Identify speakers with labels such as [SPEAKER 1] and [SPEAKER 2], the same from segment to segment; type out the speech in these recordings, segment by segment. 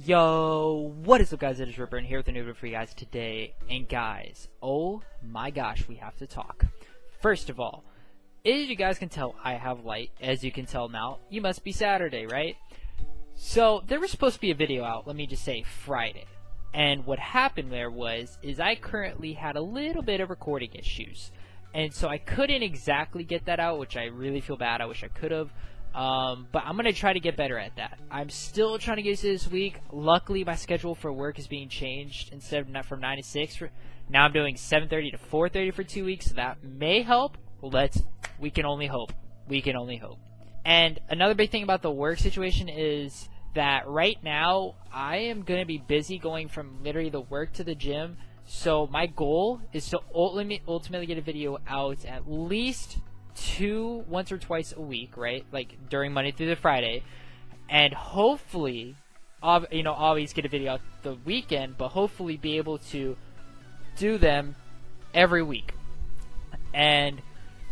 [SPEAKER 1] Yo, what is up guys, it is Ripper and here with a new video for you guys today. And guys, oh my gosh, we have to talk. First of all, as you guys can tell, I have light. As you can tell now, you must be Saturday, right? So, there was supposed to be a video out, let me just say Friday. And what happened there is I currently had a little bit of recording issues. And so I couldn't exactly get that out, which I really feel bad, I wish I could have. But I'm going to try to get better at that. I'm still trying to get to this week. Luckily, my schedule for work is being changed. Instead of from 9 to 6, now I'm doing 7:30 to 4:30 for 2 weeks. So that may help. We can only hope. We can only hope. And another big thing about the work situation is that right now, I am going to be busy going from literally the work to the gym. So my goal is to ultimately get a video out at least once or twice a week, right? Like during Monday through the Friday, and hopefully, always get a video out the weekend, but hopefully be able to do them every week. And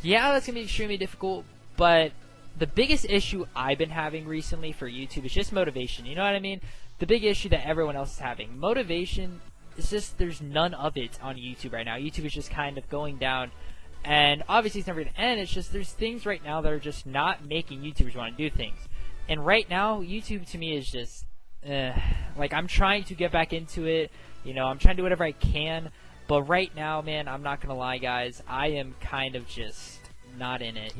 [SPEAKER 1] yeah, that's gonna be extremely difficult, but the biggest issue I've been having recently for YouTube is just motivation. You know what I mean? The big issue that everyone else is having. Motivation is just, there's none of it on YouTube right now. YouTube is just kind of going down. And obviously it's never going to end. It's just there's things right now that are just not making YouTubers want to do things. And right now, YouTube to me is just, like I'm trying to get back into it. I'm trying to do whatever I can. But right now, man, I'm not going to lie, guys. I am kind of just not in it,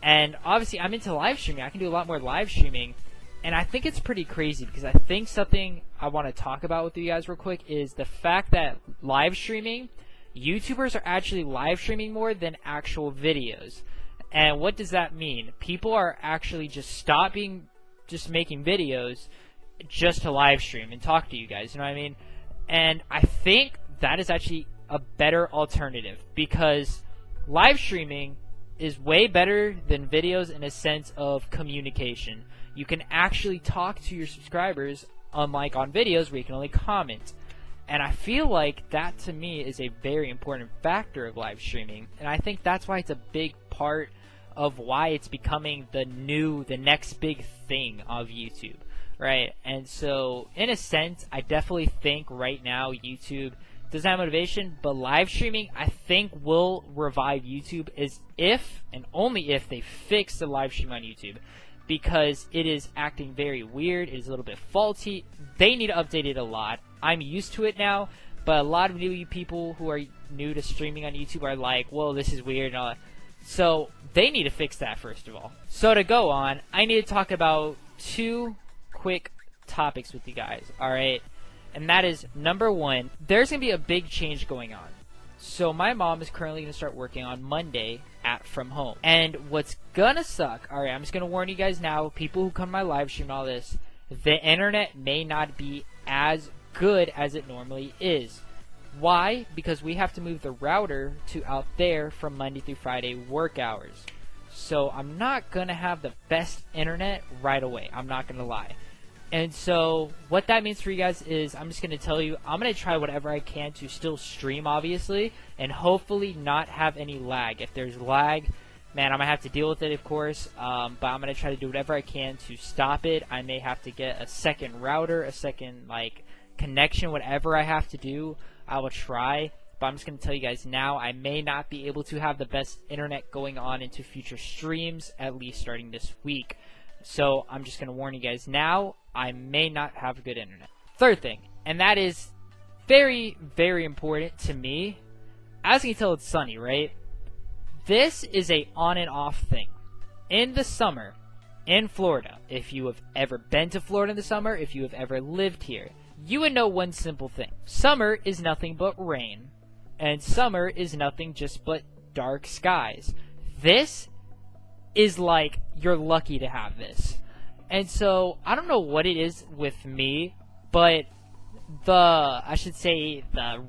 [SPEAKER 1] And obviously I'm into live streaming. I can do a lot more live streaming. And I think it's pretty crazy because I think something I want to talk about with you guys real quick is the fact that live streaming, YouTubers are actually live streaming more than actual videos. And what does that mean? People are actually just making videos just to live stream and talk to you guys, you know what I mean? And I think that is actually a better alternative because live streaming is way better than videos in a sense of communication. You can actually talk to your subscribers, unlike on videos where you can only comment. And I feel like that to me is a very important factor of live streaming. And I think that's why it's a big part of why it's becoming the next big thing of YouTube, right? And so in a sense, I definitely think right now YouTube doesn't have motivation, but live streaming I think will revive YouTube is if and only if they fix the live stream on YouTube. Because it is acting very weird, it is a little bit faulty. They need to update it a lot. I'm used to it now, but a lot of new people who are new to streaming on YouTube are like, whoa, this is weird and all that. So they need to fix that first of all. So to go on, I need to talk about two quick topics with you guys, alright? And that is, number one, there's going to be a big change going on. So my mom is currently going to start working on Monday from home. And what's going to suck, alright, I'm just going to warn you guys now, people who come to my live stream and all this, the internet may not be as good as it normally is. Why? Because we have to move the router to out there from Monday through Friday work hours. So I'm not going to have the best internet right away. I'm not going to lie. And so what that means for you guys is I'm just going to tell you, I'm going to try whatever I can to still stream, obviously, and hopefully not have any lag. If there's lag, man, I'm going to have to deal with it, of course, but I'm going to try to do whatever I can to stop it. I may have to get a second router, a second, connection, whatever I have to do, I will try. But I'm just going to tell you guys now, I may not be able to have the best internet going on into future streams, at least starting this week. So I'm just going to warn you guys now, I may not have good internet. Third thing, and that is very, very important to me. As you can tell, it's sunny, right? This is a on and off thing. In the summer, in Florida, if you have ever been to Florida in the summer, if you have ever lived here, you would know one simple thing. Summer is nothing but rain, and summer is nothing just but dark skies. This is like, you're lucky to have this. And so, I don't know what it is with me, but the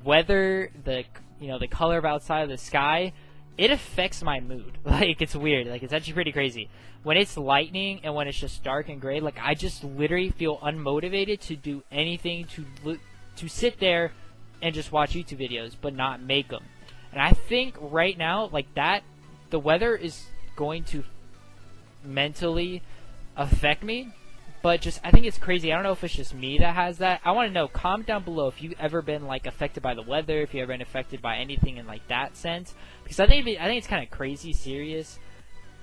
[SPEAKER 1] weather, the color of outside of the sky, it affects my mood. It's weird. It's actually pretty crazy. When it's lightning and when it's just dark and gray, I just literally feel unmotivated to do anything, to sit there and just watch YouTube videos, but not make them. And I think right now, the weather is going to mentally affect me, But just, I think it's crazy. I don't know if it's just me that has that. I want to know, comment down below if you've ever been like affected by the weather, if you've ever been affected by anything in like that sense. Because I think it's kind of crazy serious,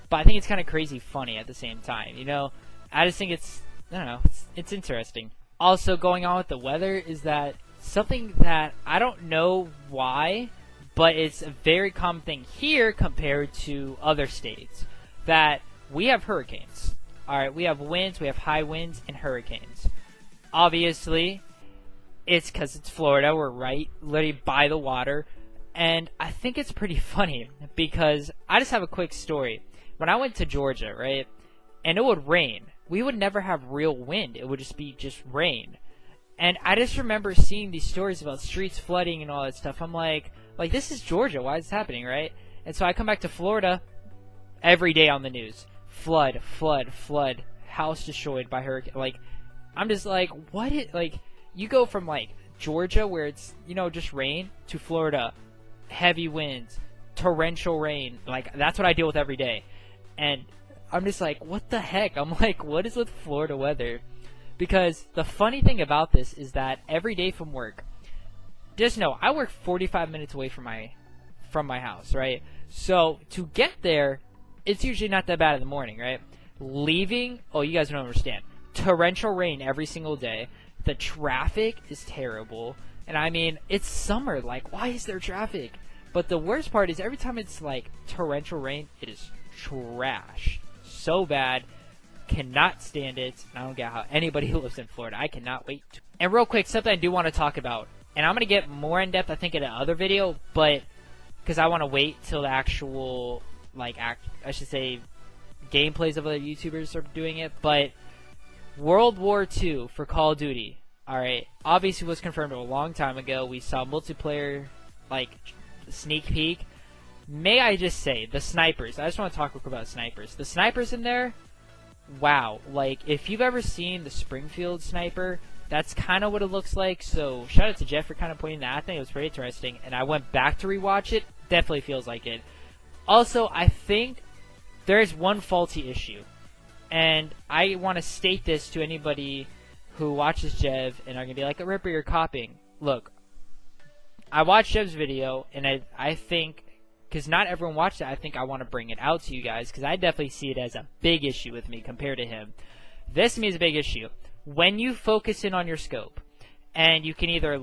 [SPEAKER 1] but I think it's kind of crazy funny at the same time. You know, I just think I don't know, it's interesting. Also, going on with the weather is that something that I don't know why, but it's a very common thing here compared to other states, that we have hurricanes. Alright, we have winds, we have high winds, and hurricanes. Obviously, it's because it's Florida, we're right, literally by the water, and I think it's pretty funny, because I just have a quick story. When I went to Georgia, right, and it would rain, we would never have real wind, it would just be rain. And I just remember seeing these stories about streets flooding and all that stuff. I'm like, this is Georgia, why is this happening, right? And so I come back to Florida, every day on the news. Flood, flood, flood, house destroyed by hurricane. Like, I'm just like, you go from, Georgia, where it's, just rain, to Florida, heavy winds, torrential rain. Like, that's what I deal with every day. And I'm just like, what the heck? I'm like, what is with Florida weather? Because the funny thing about this is that every day from work, just know, I work 45 minutes away from my house, right? So, to get there, it's usually not that bad in the morning, right? Leaving, oh, you guys don't understand. Torrential rain every single day. The traffic is terrible. And I mean, it's summer. Like, why is there traffic? But the worst part is every time it's torrential rain, it is trash. So bad. Cannot stand it. I don't get how anybody who lives in Florida. I cannot wait. And real quick, something I do want to talk about. And I'm going to get more in depth, I think, in another video. But, because I want to wait till the actual, I should say, gameplays of other YouTubers are doing it. But World War II for Call of Duty, alright, obviously was confirmed a long time ago. We saw multiplayer, sneak peek. May I just say, the snipers, I just want to talk quick about snipers. The snipers in there, wow. If you've ever seen the Springfield sniper, that's kind of what it looks like. So, shout out to Jeff for kind of pointing that. I think it was pretty interesting. And I went back to rewatch it. Definitely feels like it. Also, I think there is one faulty issue, and I want to state this to anybody who watches Jev and are going to be like, Ripper, you're copying. Look, I watched Jev's video, and I think, because not everyone watched it, I think I want to bring it out to you guys, because I definitely see it as a big issue with me compared to him. This, to me, is a big issue. When you focus in on your scope, and you can either,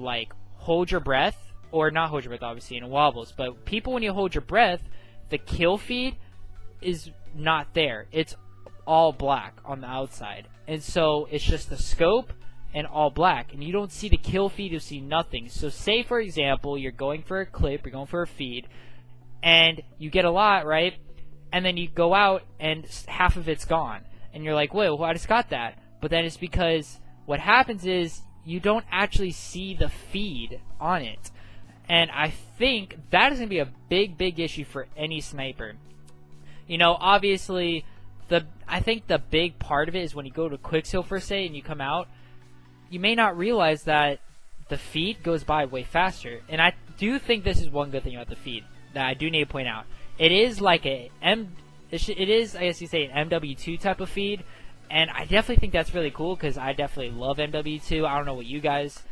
[SPEAKER 1] hold your breath, or not hold your breath, obviously, and it wobbles, but people, when you hold your breath, the kill feed is not there. It's all black on the outside. And so it's just the scope and all black. And you don't see the kill feed, you see nothing. So say, for example, you're going for a clip, you're going for a feed, and you get a lot, right? And then you go out and half of it's gone. And you're like, wait, well, I just got that. But then it's because what happens is you don't actually see the feed on it. And I think that is going to be a big, big issue for any sniper. Obviously, I think the big part of it is when you go to Quicksilver, say, and you come out, you may not realize that the feed goes by way faster. And I do think this is one good thing about the feed that I do need to point out. It is it is, I guess you say, an MW2 type of feed. And I definitely think that's really cool, because I definitely love MW2. I don't know what you guys,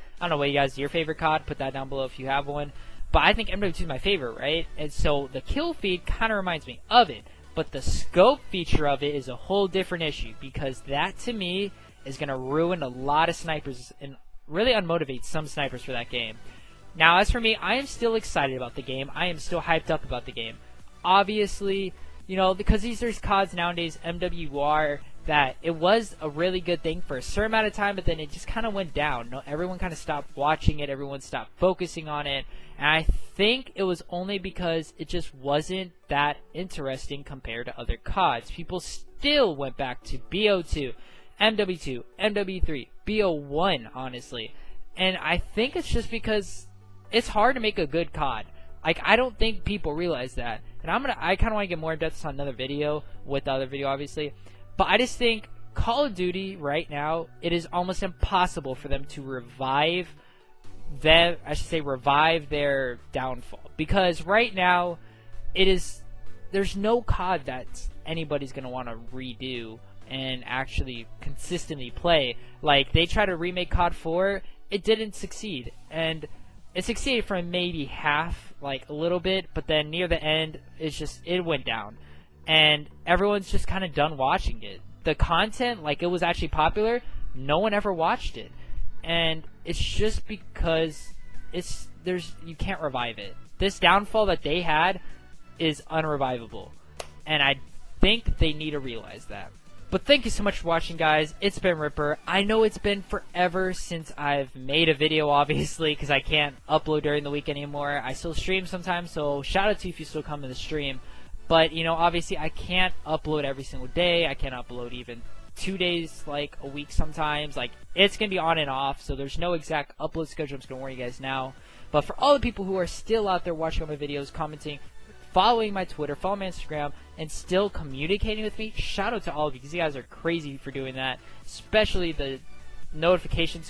[SPEAKER 1] your favorite COD, put that down below if you have one. But I think MW2 is my favorite, right? And so the kill feed kind of reminds me of it. But the scope feature of it is a whole different issue, because that, to me, is going to ruin a lot of snipers and really unmotivate some snipers for that game. Now, as for me, I am still excited about the game. I am still hyped up about the game. Obviously, because there's CODs nowadays, MWR, that it was a really good thing for a certain amount of time, but then it just kind of went down. Everyone kind of stopped watching it. Everyone stopped focusing on it. And I think it was only because it just wasn't that interesting compared to other CODs. People still went back to BO2, MW2, MW3, BO1, honestly. And I think it's just because it's hard to make a good COD. I don't think people realize that. And I kind of want to get more in depth on another video, with the other video, obviously. But I just think Call of Duty right now, it is almost impossible for them to revive their downfall. Because right now, there's no COD that anybody's going to want to redo and actually consistently play. Like, they tried to remake COD 4, it didn't succeed, and it succeeded for maybe half, like a little bit, but then near the end, it went down, and everyone's just kind of done watching it. The content, like, it was actually popular, no one ever watched it, and it's just because you can't revive it. This downfall that they had is unrevivable, and I think they need to realize that. But thank you so much for watching, guys. It's been Ripper. I know it's been forever since I've made a video, obviously, because I can't upload during the week anymore. I still stream sometimes, so shout out to you if you still come to the stream. But, you know, obviously I can't upload every single day. I can't upload even 2 days, like, a week sometimes. Like, it's going to be on and off, so there's no exact upload schedule. I'm just going to warn you guys now. But for all the people who are still out there watching all my videos, commenting, following my Twitter, following my Instagram, and still communicating with me, shout out to all of you, because you guys are crazy for doing that, especially the notification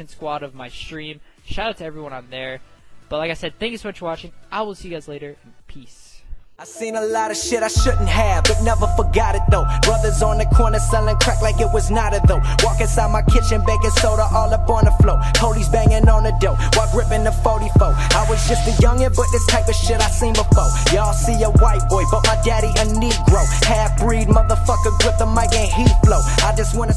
[SPEAKER 1] squad of my stream. Shout out to everyone on there. But like I said, thank you so much for watching. I will see you guys later, and peace.
[SPEAKER 2] I seen a lot of shit I shouldn't have, but never forgot it though. Brothers on the corner selling crack like it was not a though. Walk inside my kitchen, baking soda all up on the floor. Police banging on the door while gripping the 44. I was just a youngin', but this type of shit I seen before. Y'all see a white boy, but my daddy a Negro. Half-breed motherfucker grip the mic and he flow. I just wanna